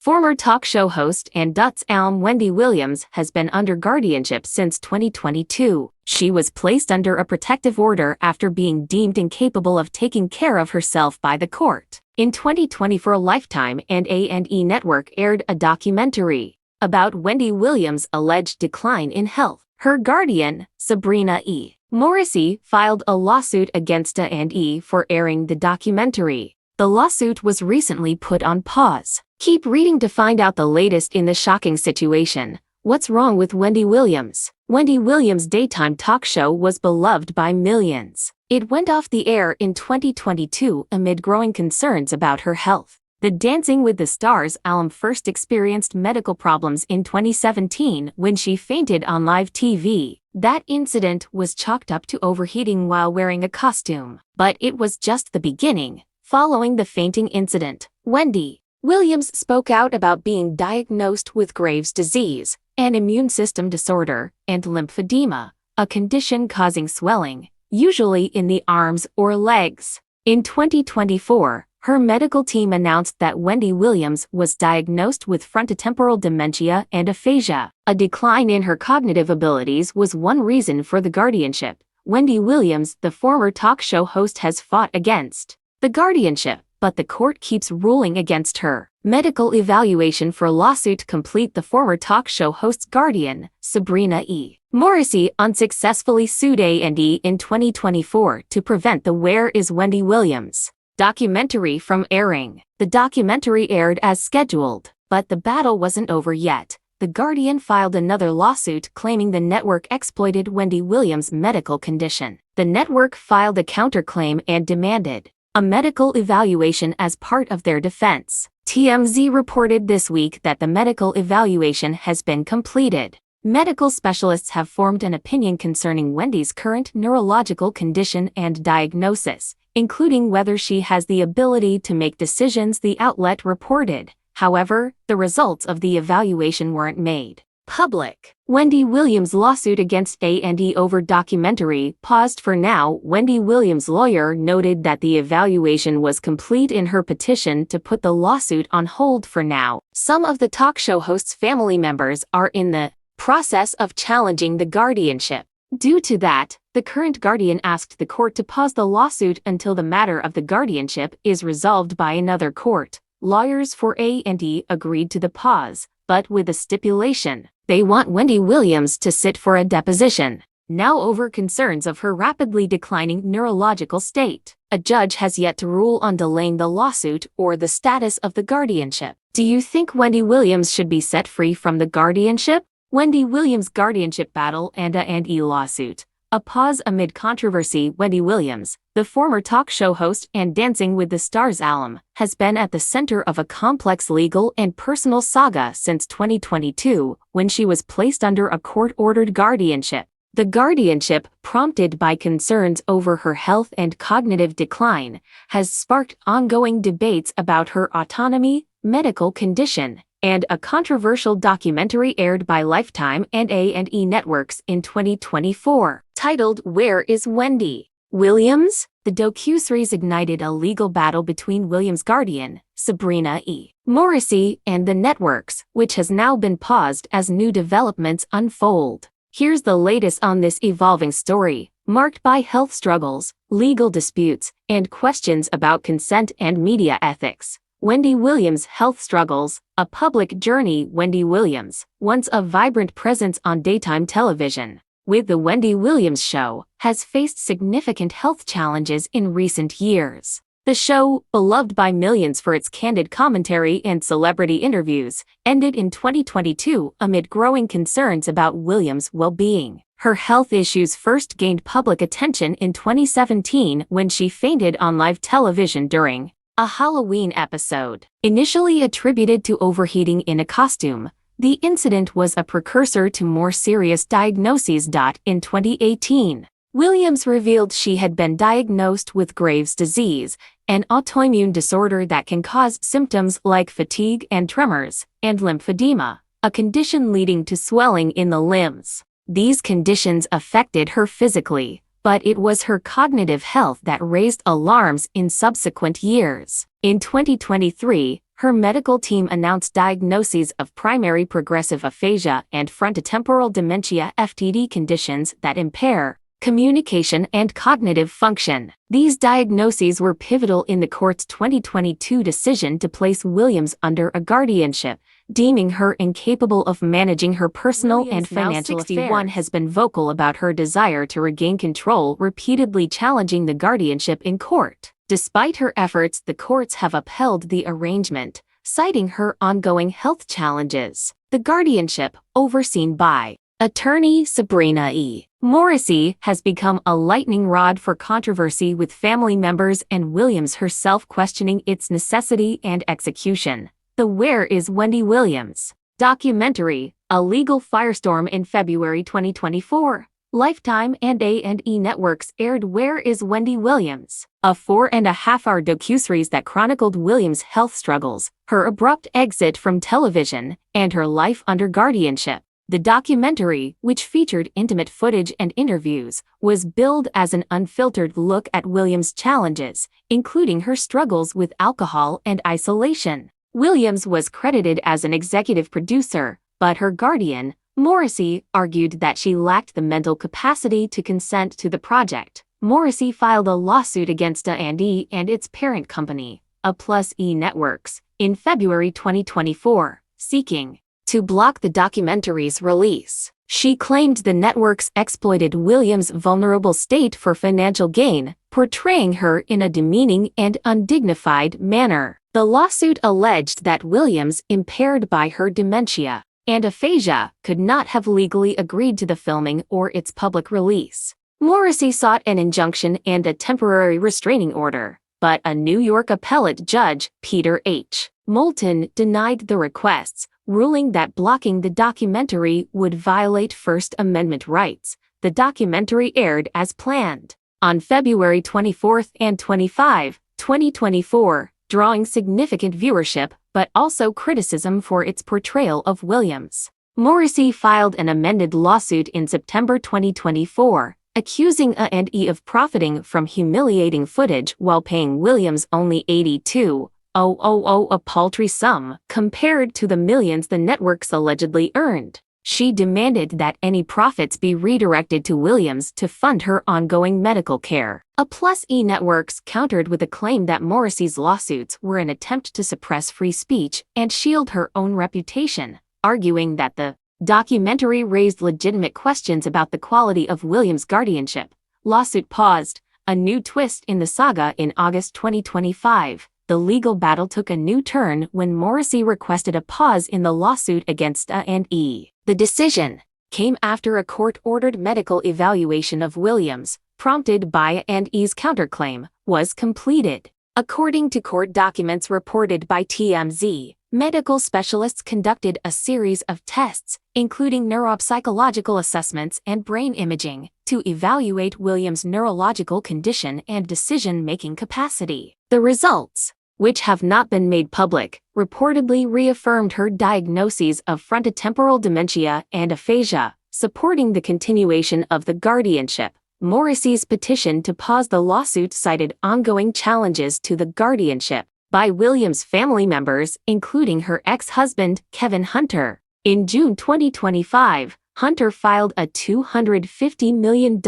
Former talk show host and Dutch alum Wendy Williams has been under guardianship since 2022. She was placed under a protective order after being deemed incapable of taking care of herself by the court. In 2024, Lifetime and A&E Network aired a documentary about Wendy Williams' alleged decline in health. Her guardian, Sabrina E. Morrissey, filed a lawsuit against A&E for airing the documentary. The lawsuit was recently put on pause. Keep reading to find out the latest in the shocking situation. What's wrong with Wendy Williams? Wendy Williams' daytime talk show was beloved by millions. It went off the air in 2022 amid growing concerns about her health. The Dancing with the Stars alum first experienced medical problems in 2017 when she fainted on live TV. That incident was chalked up to overheating while wearing a costume. But it was just the beginning. Following the fainting incident, Wendy Williams spoke out about being diagnosed with Graves' disease, an immune system disorder, and lymphedema, a condition causing swelling, usually in the arms or legs. In 2024, her medical team announced that Wendy Williams was diagnosed with frontotemporal dementia and aphasia. A decline in her cognitive abilities was one reason for the guardianship. Wendy Williams, the former talk show host, has fought against the guardianship, but the court keeps ruling against her. Medical evaluation for lawsuit complete. The former talk show host's guardian, Sabrina E. Morrissey, unsuccessfully sued A&E in 2024 to prevent the Where is Wendy Williams documentary from airing. The documentary aired as scheduled, but the battle wasn't over yet. The Guardian filed another lawsuit claiming the network exploited Wendy Williams' medical condition. The network filed a counterclaim and demanded a medical evaluation as part of their defense. TMZ reported this week that the medical evaluation has been completed. Medical specialists have formed an opinion concerning Wendy's current neurological condition and diagnosis, including whether she has the ability to make decisions, the outlet reported. However, the results of the evaluation weren't made public. Wendy Williams' lawsuit against A&E over documentary paused for now. Wendy Williams' lawyer noted that the evaluation was complete in her petition to put the lawsuit on hold for now. Some of the talk show host's family members are in the process of challenging the guardianship. Due to that, the current guardian asked the court to pause the lawsuit until the matter of the guardianship is resolved by another court. Lawyers for A&E agreed to the pause, but with a stipulation. They want Wendy Williams to sit for a deposition, now over concerns of her rapidly declining neurological state. A judge has yet to rule on delaying the lawsuit or the status of the guardianship. Do you think Wendy Williams should be set free from the guardianship? Wendy Williams' guardianship battle and A&E lawsuit. A pause amid controversy. Wendy Williams, the former talk show host and Dancing with the Stars alum, has been at the center of a complex legal and personal saga since 2022, when she was placed under a court-ordered guardianship. The guardianship, prompted by concerns over her health and cognitive decline, has sparked ongoing debates about her autonomy, medical condition, and a controversial documentary aired by Lifetime and A&E Networks in 2024. Titled Where is Wendy Williams? The docuseries ignited a legal battle between Williams' guardian, Sabrina E. Morrissey, and the networks, which has now been paused as new developments unfold. Here's the latest on this evolving story, marked by health struggles, legal disputes, and questions about consent and media ethics. Wendy Williams' health struggles, a public journey. Wendy Williams, once a vibrant presence on daytime television with The Wendy Williams Show, has faced significant health challenges in recent years. The show, beloved by millions for its candid commentary and celebrity interviews, ended in 2022 amid growing concerns about Williams' well-being. Her health issues first gained public attention in 2017 when she fainted on live television during a Halloween episode. Initially attributed to overheating in a costume, the incident was a precursor to more serious diagnoses. In 2018, Williams revealed she had been diagnosed with Graves' disease, an autoimmune disorder that can cause symptoms like fatigue and tremors, and lymphedema, a condition leading to swelling in the limbs. These conditions affected her physically, but it was her cognitive health that raised alarms in subsequent years. In 2023, her medical team announced diagnoses of primary progressive aphasia and frontotemporal dementia (FTD) conditions that impair communication and cognitive function. These diagnoses were pivotal in the court's 2022 decision to place Williams under a guardianship, deeming her incapable of managing her personal and financial affairs. Williams has been vocal about her desire to regain control, repeatedly challenging the guardianship in court. Despite her efforts, the courts have upheld the arrangement, citing her ongoing health challenges. The guardianship, overseen by attorney Sabrina E. Morrissey, has become a lightning rod for controversy, with family members and Williams herself questioning its necessity and execution. The Where is Wendy Williams documentary, a legal firestorm in February 2024. Lifetime and A&E Networks aired Where is Wendy Williams, a 4.5-hour docuseries that chronicled Williams' health struggles, her abrupt exit from television, and her life under guardianship. The documentary, which featured intimate footage and interviews, was billed as an unfiltered look at Williams' challenges, including her struggles with alcohol and isolation. Williams was credited as an executive producer, but her guardian, Morrissey, argued that she lacked the mental capacity to consent to the project. Morrissey filed a lawsuit against A&E and its parent company, A+E Networks, in February 2024, seeking to block the documentary's release. She claimed the networks exploited Williams' vulnerable state for financial gain, portraying her in a demeaning and undignified manner. The lawsuit alleged that Williams, impaired by her dementia and aphasia, could not have legally agreed to the filming or its public release. Morrissey sought an injunction and a temporary restraining order, but a New York appellate judge, Peter H. Moulton, denied the requests, ruling that blocking the documentary would violate First Amendment rights. The documentary aired as planned on February 24 and 25, 2024, drawing significant viewership but also criticism for its portrayal of Williams. Morrissey filed an amended lawsuit in September 2024, accusing A&E of profiting from humiliating footage while paying Williams only $82,000, a paltry sum compared to the millions the networks allegedly earned. She demanded that any profits be redirected to Williams to fund her ongoing medical care. A+E Networks countered with a claim that Morrissey's lawsuits were an attempt to suppress free speech and shield her own reputation, arguing that the documentary raised legitimate questions about the quality of Williams' guardianship. Lawsuit paused, a new twist in the saga in August 2025. The legal battle took a new turn when Morrissey requested a pause in the lawsuit against A&E. The decision came after a court-ordered medical evaluation of Williams, prompted by A&E's counterclaim, was completed. According to court documents reported by TMZ, medical specialists conducted a series of tests, including neuropsychological assessments and brain imaging, to evaluate Williams' neurological condition and decision-making capacity. The results, which have not been made public, reportedly reaffirmed her diagnoses of frontotemporal dementia and aphasia, supporting the continuation of the guardianship. Morrissey's petition to pause the lawsuit cited ongoing challenges to the guardianship by Williams' family members, including her ex-husband, Kevin Hunter. In June 2025, Hunter filed a $250 million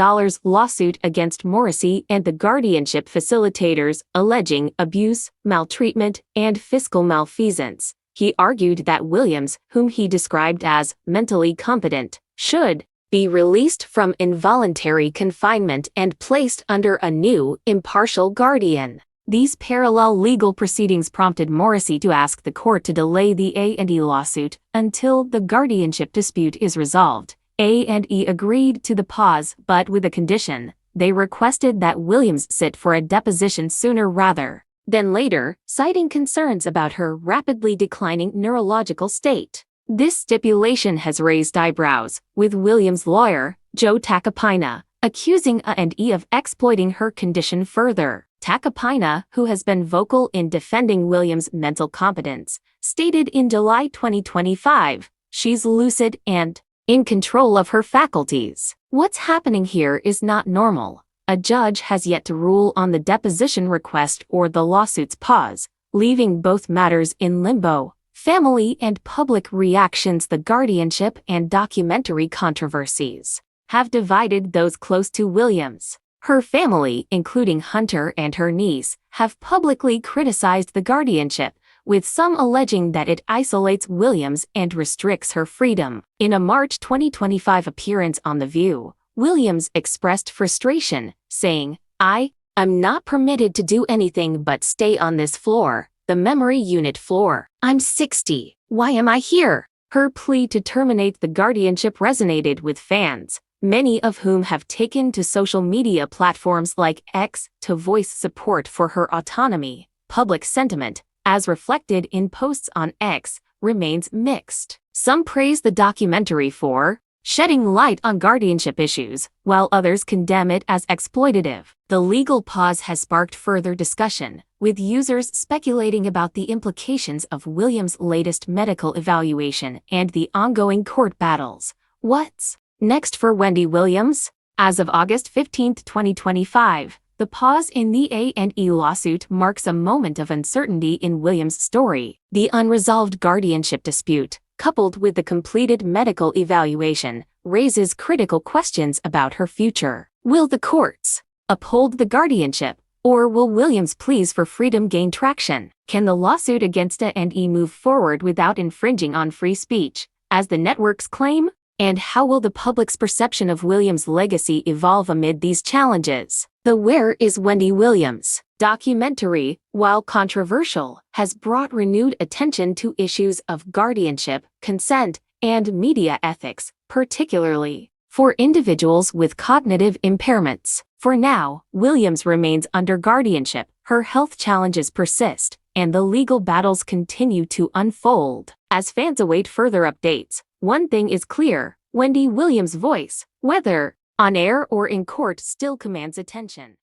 lawsuit against Morrissey and the guardianship facilitators, alleging abuse, maltreatment, and fiscal malfeasance. He argued that Williams, whom he described as mentally competent, should be released from involuntary confinement and placed under a new, impartial guardian. These parallel legal proceedings prompted Morrissey to ask the court to delay the A&E lawsuit until the guardianship dispute is resolved. A&E agreed to the pause, but with a condition. They requested that Williams sit for a deposition sooner rather than later, citing concerns about her rapidly declining neurological state. This stipulation has raised eyebrows, with Williams' lawyer, Joe Tacopina, accusing A&E of exploiting her condition further. Tacopina, who has been vocal in defending Williams' mental competence, stated in July 2025, "She's lucid and in control of her faculties. What's happening here is not normal." A judge has yet to rule on the deposition request or the lawsuit's pause, leaving both matters in limbo. Family and public reactions. The guardianship and documentary controversies have divided those close to Williams. Her family, including Hunter and her niece, have publicly criticized the guardianship, with some alleging that it isolates Williams and restricts her freedom. In a March 2025 appearance on The View, Williams expressed frustration, saying, "I am not permitted to do anything but stay on this floor, the memory unit floor. I'm 60. Why am I here?" Her plea to terminate the guardianship resonated with fans, many of whom have taken to social media platforms like X to voice support for her autonomy. Public sentiment, as reflected in posts on X, remains mixed. Some praise the documentary for shedding light on guardianship issues, while others condemn it as exploitative. The legal pause has sparked further discussion, with users speculating about the implications of Williams' latest medical evaluation and the ongoing court battles. What's next for Wendy Williams? As of August 15, 2025, the pause in the A&E lawsuit marks a moment of uncertainty in Williams' story. The unresolved guardianship dispute, coupled with the completed medical evaluation, raises critical questions about her future. Will the courts uphold the guardianship, or will Williams' pleas for freedom gain traction? Can the lawsuit against A&E move forward without infringing on free speech, as the networks claim? And how will the public's perception of Williams' legacy evolve amid these challenges? The Where is Wendy Williams documentary, while controversial, has brought renewed attention to issues of guardianship, consent, and media ethics, particularly for individuals with cognitive impairments. For now, Williams remains under guardianship, her health challenges persist, and the legal battles continue to unfold. As fans await further updates, one thing is clear: Wendy Williams' voice, whether on air or in court, still commands attention.